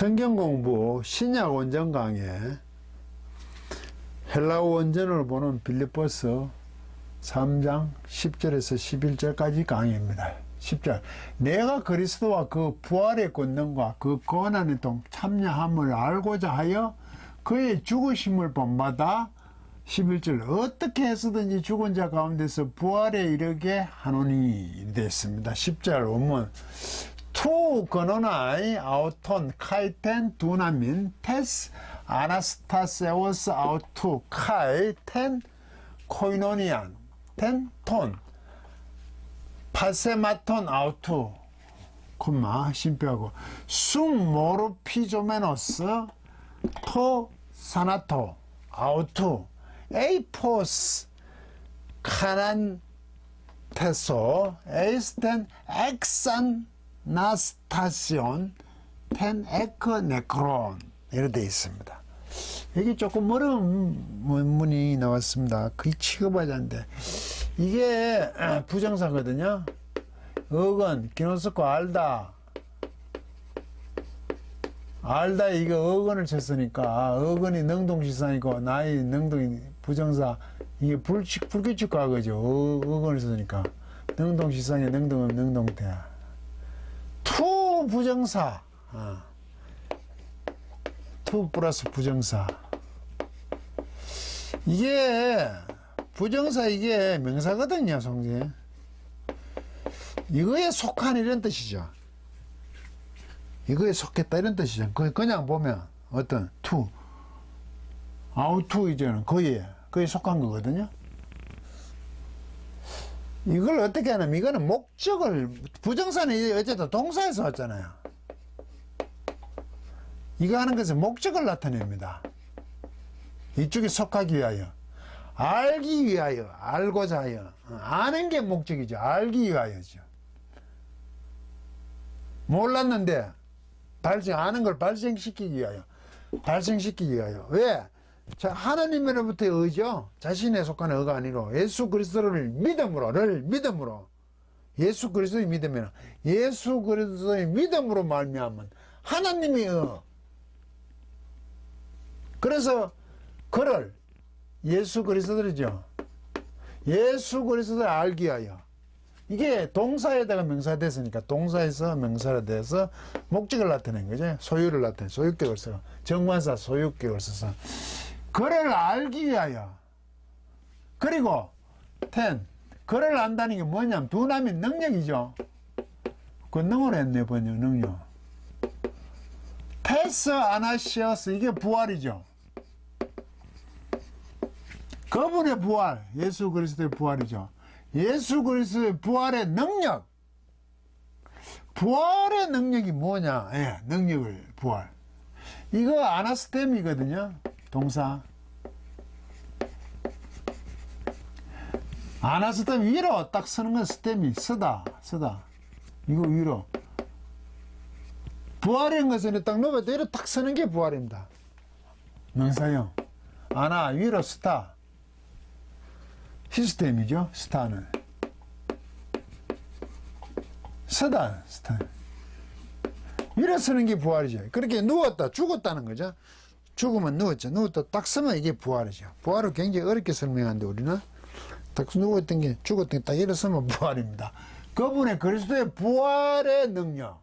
성경 공부 신약 원전 강의 헬라어 원전을 보는 빌립보서 3장 10절에서 11절까지 강의입니다. 10절. 내가 그리스도와 그 부활의 권능과 그 권한의 동 참여함을 알고자 하여 그의 죽으심을 본받아 11절. 어떻게 해서든지 죽은 자 가운데서 부활에 이르게 하노니 됐습니다. 10절 원문. 투 거노나이 아우톤 카이텐 두나민 테스 아나스타세오스 아우투 카이 텐 코이노니안 텐 톤 파세마톤 아우투 콤마 심표하고 숨 모르피조메노스 토 사나토 아우투 에이포스 카난 테소 에이스텐 엑산 나스타시온 텐 에크 네크론 이렇게 되어 있습니다. 여기 조금 어려운 문문이 나왔습니다. 거의 취급하지 않는데 이게 부정사거든요. 어건 기노스코 알다 이거 어건을 쳤으니까 어건이 능동시사이고 나의 능동이 부정사 이게 불규칙 과거죠. 어건을 썼으니까 능동시사의 능동은 능동태 투 부정사 투 플러스 부정사 이게 부정사 이게 명사거든요. 성제 이거에 속한 이런 뜻이죠. 이거에 속했다 이런 뜻이죠. 그냥 보면 어떤 투 아우투 이제는 거기에 속한 거거든요. 이걸 어떻게 하냐면 이거는 목적을 부정사는 어쨌든 동사에서 왔잖아요. 이거 하는 것은 목적을 나타냅니다. 이쪽에 속하기 위하여 알기 위하여 알고자 하여 아는 게 목적이죠. 알기 위하여죠. 몰랐는데 아는 걸 발생시키기 위하여 왜? 자, 하나님으로부터의 의죠. 자신에 속한 의가 아니로 예수 그리스도를 믿음으로 예수 그리스도의 믿으면 예수 그리스도의 믿음으로 말미암은 하나님의 의. 그래서 그를 예수 그리스도죠. 예수 그리스도를 알기 위하여 이게 동사에다가 명사가 됐으니까 동사에서 명사가 돼서 목적을 나타낸 거죠. 소유를 나타낸 소유격을 써서 정관사 소유격을 써서 그를 알기 위하여 그리고 그를 안다는 게 뭐냐면 두나민 능력이죠. 권능으로 했네 번역 능력. 테스 아나시어스 이게 부활이죠. 그분의 부활 예수 그리스도의 부활이죠. 예수 그리스도의 부활의 능력 부활의 능력이 뭐냐. 능력을 부활 이거 아나스템이거든요. 동사 아나스템 위로 딱 서는 건 스템이 쓰다 이거 위로 부활인 것은 딱 놓아도 위로 딱 서는 게 부활입니다. 명사형 아나 위로 스타 시스템이죠. 스타는 서다 스타 위로 서는 게 부활이죠. 그렇게 누웠다 죽었다는 거죠. 죽으면 누웠죠. 누웠다 딱 서면 이게 부활이죠. 부활을 굉장히 어렵게 설명하는데 우리는 딱 누웠던 게 죽었던 게 딱 일어서면 부활입니다. 그분의 그리스도의 부활의 능력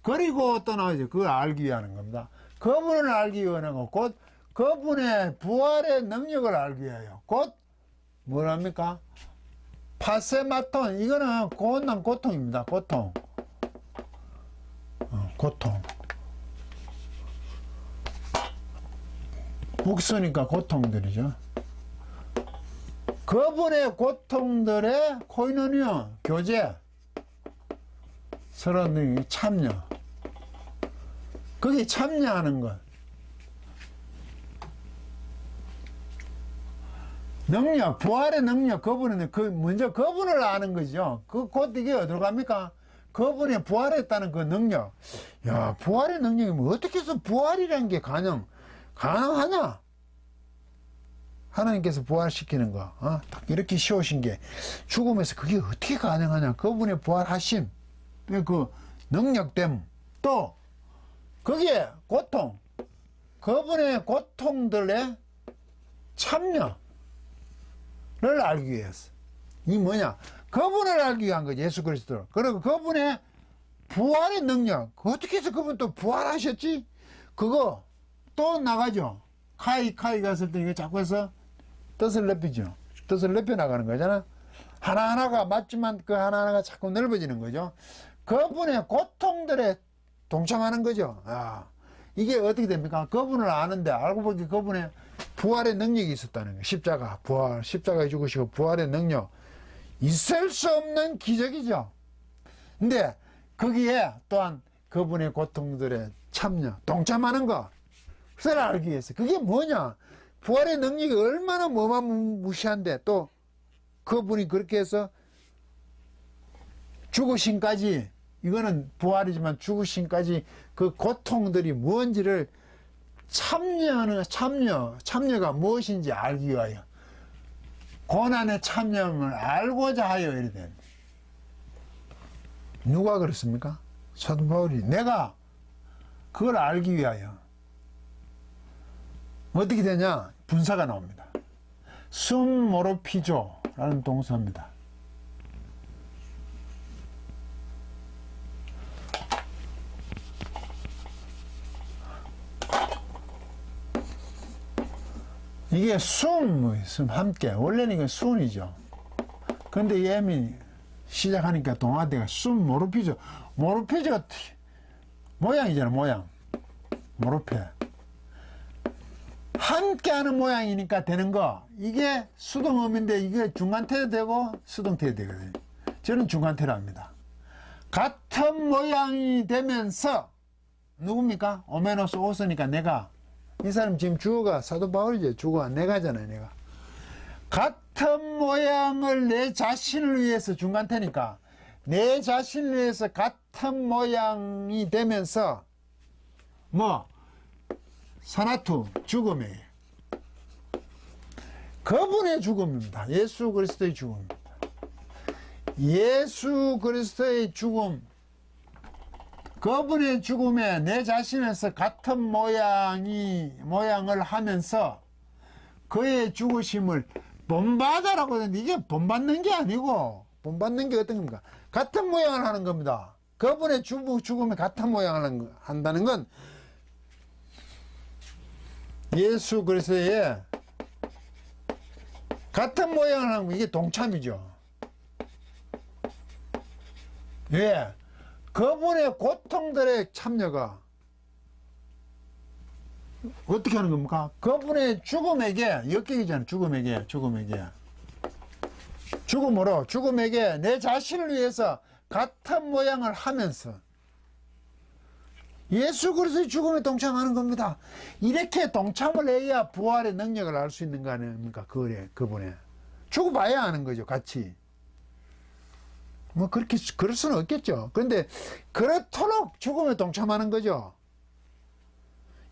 그리고 또 나오죠. 그걸 알기 위하는 겁니다. 그분을 알기 위하는 거 곧 그분의 부활의 능력을 알기 위하여 곧 뭐랍니까? 파세마톤 이거는 고난 고통입니다. 고통 복수니까 고통들이죠. 그분의 고통들의 코이노니온 교제 서로 참여 거기에 참여하는 것 능력 부활의 능력 그분은 먼저 그분을 아는 거죠. 곧 이게 어디로 갑니까? 그분의 부활했다는 그 능력. 야 부활의 능력이면 어떻게 해서 부활이라는 게 가능하냐? 하나님께서 부활시키는 거, 딱 이렇게 쉬우신 게 죽음에서 그게 어떻게 가능하냐? 그분의 부활하심, 그 능력됨, 또 거기에 고통, 그분의 고통들의 참여를 알기 위해서. 이 뭐냐? 그분을 알기 위한 거지, 예수 그리스도를. 그리고 그분의 부활의 능력. 어떻게 해서 그분 또 부활하셨지? 그거 또 나가죠. 카이 갔을 때 이거 자꾸 해서 뜻을 넓히죠. 뜻을 넓혀 나가는 거잖아. 하나하나가 맞지만 그 하나하나가 자꾸 넓어지는 거죠. 그분의 고통들에 동참하는 거죠. 아, 이게 어떻게 됩니까? 그분을 아는데 알고 보니 그분의 부활의 능력이 있었다는 거예요. 십자가, 부활, 십자가에 죽으시고 부활의 능력. 있을 수 없는 기적이죠. 근데 거기에 또한 그분의 고통들에 참여, 동참하는 거. 그걸 알기 위해서. 그게 뭐냐? 부활의 능력이 얼마나 어마무시한데 또 그분이 그렇게 해서 죽으심까지, 이거는 부활이지만 죽으심까지 그 고통들이 뭔지를 참여가 무엇인지 알기 위하여, 고난의 참여를 알고자 하여 이래 됩니다. 누가 그렇습니까? 사도 바울이. 내가 그걸 알기 위하여 어떻게 되냐? 분사가 나옵니다. 숨모로피조라는 동사입니다. 이게 숨 함께. 원래는 이건 순이죠. 근데 예민이 시작하니까 동화대가 숨모로피조. 모로피조가 모양이잖아, 모양. 모로페. 함께 하는 모양이니까 되는 거. 이게 수동음인데 이게 중간태도 되고 수동태도 되거든요. 저는 중간태로 합니다. 같은 모양이 되면서, 누굽니까? 오메노스 오스니까 내가. 이 사람 지금 주어가 사도 바울이죠. 주어가 내가잖아요, 내가. 같은 모양을 내 자신을 위해서, 중간태니까 내 자신을 위해서 같은 모양이 되면서 뭐 사나투, 죽음에 그분의 죽음입니다. 예수 그리스도의 죽음입니다. 예수 그리스도의 죽음, 그분의 죽음에 내 자신에서 같은 모양을 하면서 그의 죽으심을 본받아라고 하는데, 이게 본받는 게 아니고, 본받는 게 어떤 겁니까? 같은 모양을 하는 겁니다. 그분의 죽음에 같은 모양을 한다는 건 예수 그리스도의 같은 모양을 하는 거, 이게 동참이죠. 예. 그분의 고통들의 참여가 어떻게 하는 겁니까? 그분의 죽음에게, 역격이잖아요. 죽음에게 내 자신을 위해서 같은 모양을 하면서 예수 그리스도의 죽음에 동참하는 겁니다. 이렇게 동참을 해야 부활의 능력을 알 수 있는 거 아닙니까? 그분의. 죽어봐야 하는 거죠, 같이. 뭐, 그럴 수는 없겠죠. 그런데, 그렇도록 죽음에 동참하는 거죠.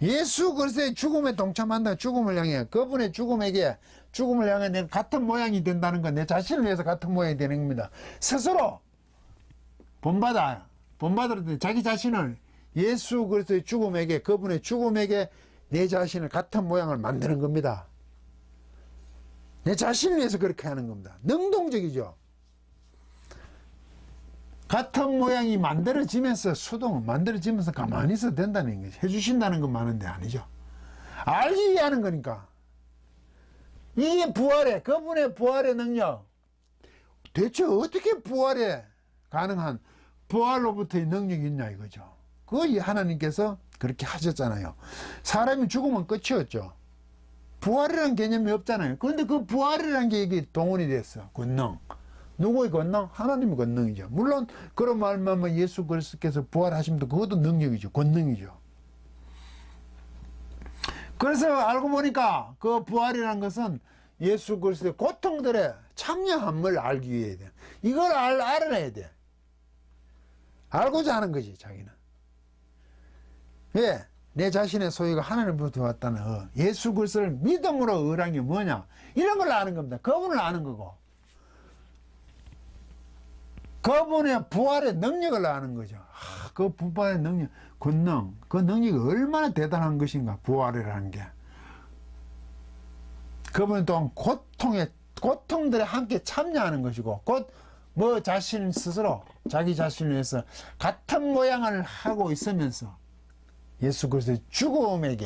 예수 그리스도의 죽음에 동참한다. 죽음을 향해, 그분의 죽음을 향해 내가 같은 모양이 된다는 건 내 자신을 위해서 같은 모양이 되는 겁니다. 스스로 본받을 때 자기 자신을 예수 그리스도의 죽음에게, 그분의 죽음에게 내 자신을 같은 모양을 만드는 겁니다. 내 자신을 위해서 그렇게 하는 겁니다. 능동적이죠. 같은 모양이 만들어지면서, 만들어지면서 가만히 있어도 된다는 거죠. 해주신다는 건 많은데 아니죠. 알기 위하는 거니까. 이게 그분의 부활의 능력. 대체 어떻게 부활에 가능한, 부활로부터의 능력이 있냐 이거죠. 그거 하나님께서 그렇게 하셨잖아요. 사람이 죽으면 끝이었죠. 부활이라는 개념이 없잖아요. 그런데 그 부활이라는 게 이게 동원이 됐어. 권능. 누구의 권능? 하나님의 권능이죠. 물론 그런 말만 예수 그리스도께서 부활하시면 그것도 능력이죠. 권능이죠. 그래서 알고 보니까 그 부활이라는 것은 예수 그리스도의 고통들의 참여함을 알기 위해 돼. 이걸 알아내야 돼. 알고자 하는 거지, 자기는. 왜? 내 자신의 소유가 하나님으로부터 왔다는 예수 그리스도를 믿음으로 의란 게 뭐냐? 이런 걸 아는 겁니다. 그분을 아는 거고. 그분의 부활의 능력을 아는 거죠. 그 부활의 능력, 권능, 그 능력이 얼마나 대단한 것인가, 부활이라는 게. 그분은 또한 고통들에 함께 참여하는 것이고, 곧 뭐 자신 스스로, 자기 자신을 위해서 같은 모양을 하고 있으면서 예수 그리스도의 죽음은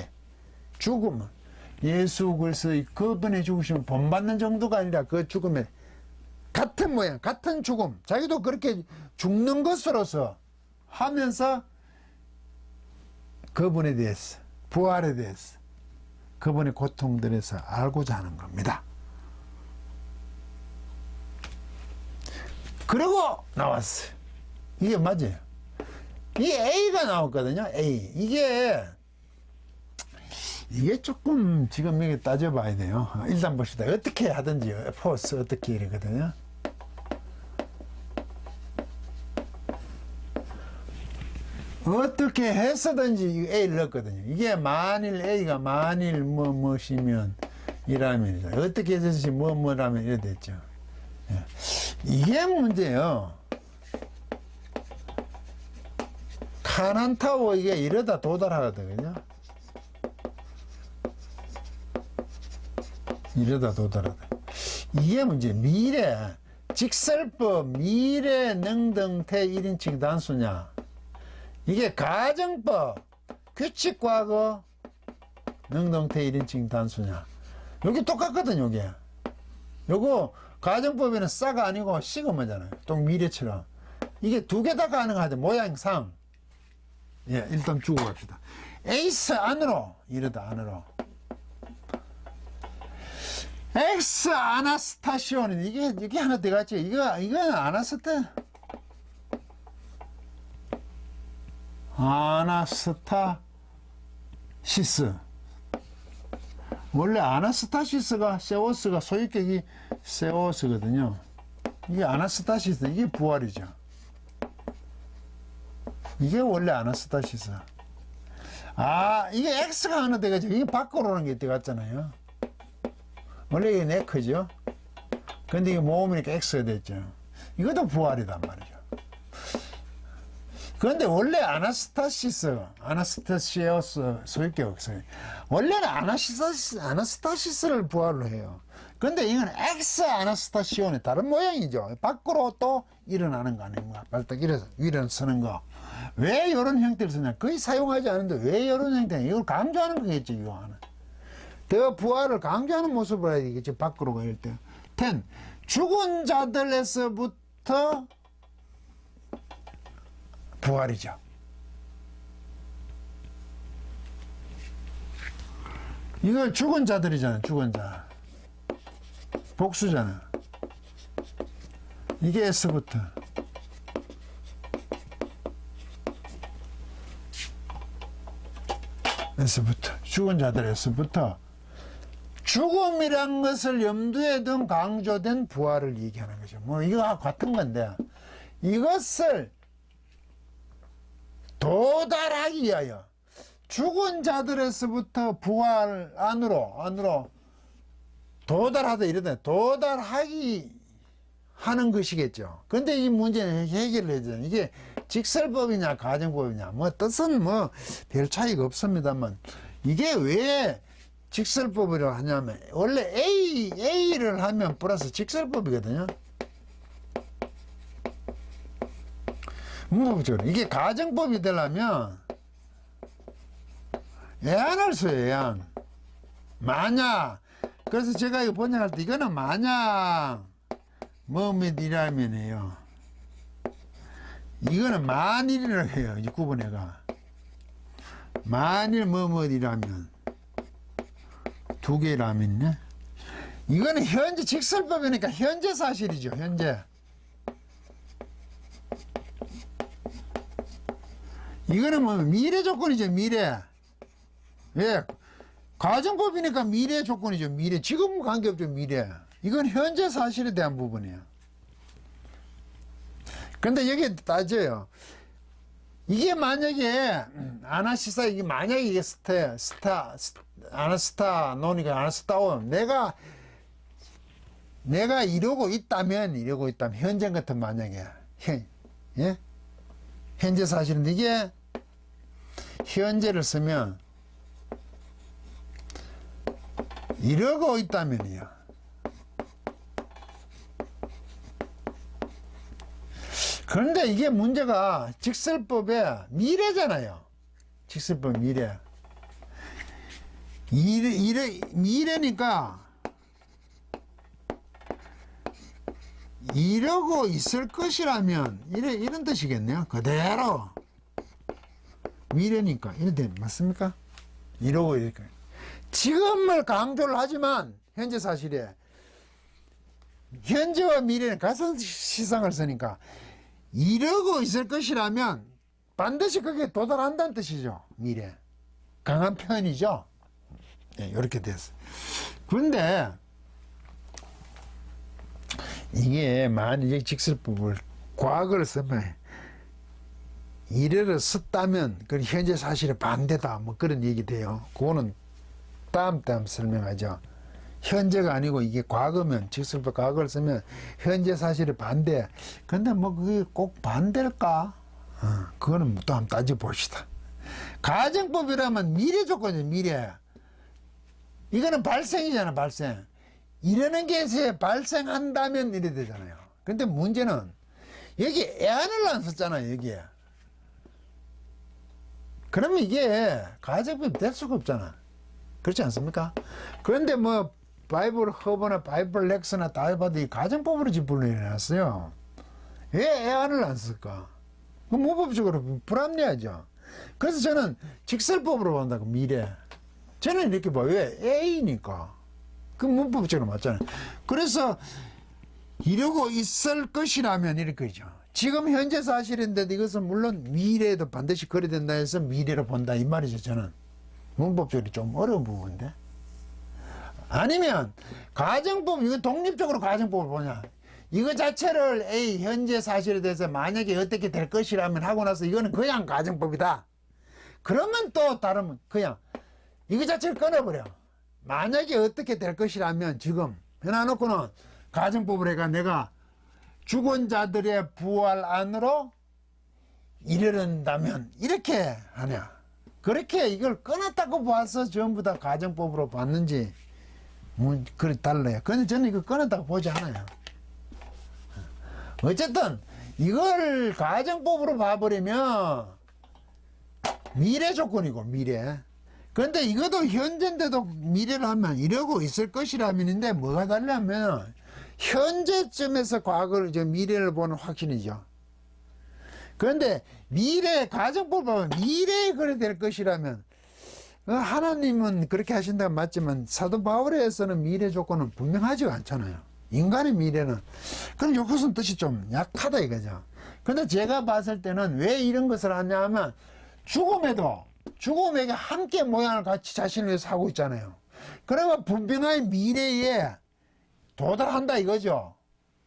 예수 그리스도의 그분의 죽으심을 본받는 정도가 아니라 그 죽음에 같은 모양, 같은 죽음, 자기도 그렇게 죽는 것으로서 하면서 그분에 대해서, 부활에 대해서, 그분의 고통들에서 알고자 하는 겁니다. 그리고 나왔어요. 이게 맞아요. 이 A가 나왔거든요. A. 이게 조금 지금 여기 따져봐야 돼요. 일단 봅시다. 어떻게 하든지 포스 어떻게 이러거든요. 어떻게 해서든지 A를 넣었거든요. 이게 만일 A가 만일 무엇이면 이라면이죠. 어떻게 해서든지 뭐라면 이래 됐죠. 예. 이게 문제예요. 카난타워 이게 이러다 도달하거든요. 이러다 도달하다. 이게 문제. 미래, 직설법, 미래, 능동태 1인칭 단수냐. 이게 가정법, 규칙 과거, 능동태 1인칭 단수냐. 여기 똑같거든, 요게. 요거, 가정법에는 싸가 아니고 시그마잖아요. 또 미래처럼. 이게 두 개 다 가능하죠. 모양상. 예, 일단 주고 갑시다. 에이스 안으로. 이러다 안으로. 엑스 아나스타시오는 이게 하나 들어갔죠. 이건 아나스타시스. 원래 아나스타시스가 세오스가 소유격이 세오스거든요. 이게 아나스타시스, 이게 부활이죠. 이게 원래 아나스타시스. 이게 X가 하나 돼가지고 이게 밖으로 오는 게 들어갔잖아요. 원래 이게 네크죠. 근데 이게 모음이니까 X가 됐죠. 이것도 부활이단 말이죠. 그런데 원래 아나스타시오스 소유격 없어요. 원래는 아나스타시스를 부활로 해요. 근데 이건 엑스 아나스타시오는 다른 모양이죠. 밖으로 또 일어나는 거 아닙니까? 발딱 일어서는 거. 왜 이런 형태를 쓰냐? 거의 사용하지 않는데 왜 이런 형태? 이걸 강조하는 거겠죠, 이거 하나. 더 부활을 강조하는 모습을 해야 되겠죠, 밖으로 갈 때. 10. 죽은 자들에서부터 부활이죠. 이거 죽은 자들이잖아, 죽은 자. 복수잖아. 이게 S부터. S부터. 죽은 자들 S부터. 죽음이란 것을 염두에 둔 강조된 부활을 얘기하는 거죠. 뭐, 이거 같은 건데, 이것을 도달하기 위하여 죽은 자들에서부터 부활 안으로 도달하다 이러다 도달하기 하는 것이겠죠. 근데 이 문제는 해결을 해야 되잖아요. 이게 직설법이냐 가정법이냐 뭐 뜻은 뭐 별 차이가 없습니다만 이게 왜 직설법이라고 하냐면 원래 A를 하면 플러스 직설법이거든요. 이게 가정법이 되려면 애안을 써요. 애안. 만약. 그래서 제가 이거 번역할 때 이거는 만약 뭐몇이라면이에요. 이거는 만일이라고 해요. 이 구분해가. 만일 뭐뭐이라면 두 개라면요. 이거는 현재 직설법이니까 현재 사실이죠. 현재. 이거는 뭐 미래 조건이죠. 미래. 왜? 가정법이니까 미래 조건이죠. 미래. 지금 관계없죠. 미래. 이건 현재 사실에 대한 부분이에요. 근데 여기에 따져요. 이게 만약에 아나시사 이게 만약에 이게 아나스타 노니까 아나스타온 내가 이러고 있다면 현재 같은 만약에 예? 현재 사실인데 이게 현재를 쓰면 이러고 있다면이요. 그런데 이게 문제가 직설법의 미래잖아요. 직설법 미래. 미래니까 이러고 있을 것이라면 이런 뜻이겠네요. 그대로 미래니까 이런 뜻 맞습니까? 이러고 이렇게 지금을 강조를 하지만 현재 사실에 현재와 미래는 가상시상을 쓰니까 이러고 있을 것이라면 반드시 그게 도달한다는 뜻이죠. 미래 강한 표현이죠. 네, 이렇게 됐어요. 그런데 이게 만약에 직설법을 과거를 쓰면 이래를 썼다면 그 현재 사실에 반대다 뭐 그런 얘기 돼요. 그거는 다음 설명하죠. 현재가 아니고 이게 과거면 직설법 과거를 쓰면 현재 사실에 반대. 근데 뭐 그게 꼭 반대일까? 그거는 또 한번 따져봅시다. 가정법이라면 미래 조건이죠. 미래. 이거는 발생이잖아. 발생. 이러는 게 발생한다면 이래 되잖아요. 근데 문제는 여기 애안을 안 썼잖아요. 여기에. 그러면 이게 가정법이 될 수가 없잖아. 그렇지 않습니까? 그런데 뭐 바이블 허브나 바이블 렉스나 다 해봐도 이 가정법으로 지불을 해놨어요. 왜 애안을 안 쓸까? 그 문법적으로 불합리하죠. 그래서 저는 직설법으로 본다고 미래. 저는 이렇게 봐요. 왜? A니까. 그 문법적으로 맞잖아요. 그래서 이러고 있을 것이라면 이렇게죠. 지금 현재 사실인데도 이것은 물론 미래에도 반드시 그래야 된다 해서 미래로 본다 이 말이죠. 저는 문법적으로 좀 어려운 부분인데. 아니면 가정법 이거 독립적으로 가정법을 보냐. 이거 자체를 A 현재 사실에 대해서 만약에 어떻게 될 것이라면 하고 나서 이거는 그냥 가정법이다. 그러면 또 다르면 그냥 이거 자체를 끊어버려. 만약에 어떻게 될 것이라면 지금 해놔놓고는 가정법을 해가 내가 죽은 자들의 부활 안으로 이르른다면 이렇게 하냐. 그렇게 이걸 끊었다고 봐서 전부 다 가정법으로 봤는지 뭐 그래 달라요. 근데 저는 이거 끊었다고 보지 않아요. 어쨌든 이걸 가정법으로 봐버리면 미래 조건이고 미래. 그런데 이것도 현재인데도 미래를 하면 이러고 있을 것이라면인데 뭐가 다르냐면 현재쯤에서 과거를 미래를 보는 확신이죠. 그런데 미래 가정법을 보면 미래에 그래 될 것이라면 하나님은 그렇게 하신다고 맞지만 사도 바울에서는 미래 조건은 분명하지가 않잖아요. 인간의 미래는. 그럼 이것은 뜻이 좀 약하다 이거죠. 근데 제가 봤을 때는 왜 이런 것을 하냐 하면 죽음에게 함께 모양을 같이 자신을 위해서 하고 있잖아요. 그러면 분명하게 미래에 도달한다 이거죠.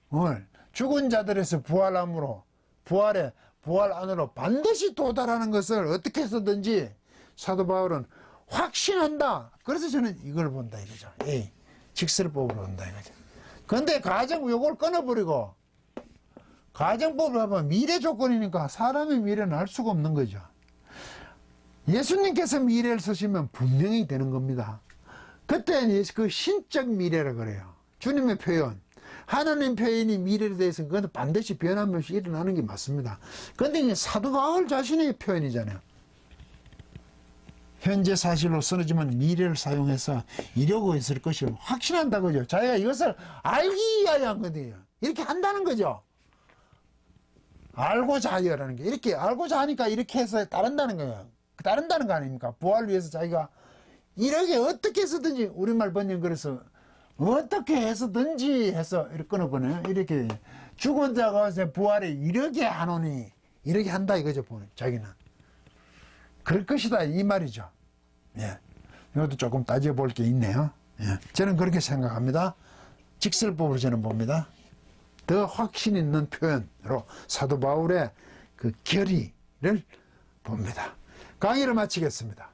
오늘 죽은 자들에서 부활함으로 부활 안으로 반드시 도달하는 것을 어떻게 해서든지 사도 바울은 확신한다. 그래서 저는 이걸 본다 이거죠. 에이, 직설법으로 본다 이거죠. 근데 요걸 끊어버리고 가정법을 하면 미래 조건이니까 사람의 미래는 알 수가 없는 거죠. 예수님께서 미래를 쓰시면 분명히 되는 겁니다. 그때 그 신적 미래라 그래요. 주님의 표현. 하나님 표현이 미래에 대해서 그건 반드시 변하면서 일어나는 게 맞습니다. 그런데 이게 사도 바울 자신의 표현이잖아요. 현재 사실로 쓰러지면 미래를 사용해서 이러고 있을 것을 확신한다 그죠. 자기가 이것을 알기 위하여 한 거거든요. 이렇게 한다는 거죠. 알고자 하여라는 게 이렇게 알고자 하니까 이렇게 해서 따른다는 거예요. 따른다는 거 아닙니까? 부활을 위해서 자기가 이렇게 어떻게 해서든지 우리말 번역 그래서 어떻게 해서든지 해서 이렇게 끊어보네요. 이렇게 죽은 자가 부활에 이렇게 하노니 이렇게 한다 이거죠. 자기는 그럴 것이다 이 말이죠. 예, 이것도 조금 따져볼 게 있네요. 예, 저는 그렇게 생각합니다. 직설법으로 저는 봅니다. 더 확신 있는 표현으로 사도 바울의 그 결의를 봅니다. 강의를 마치겠습니다.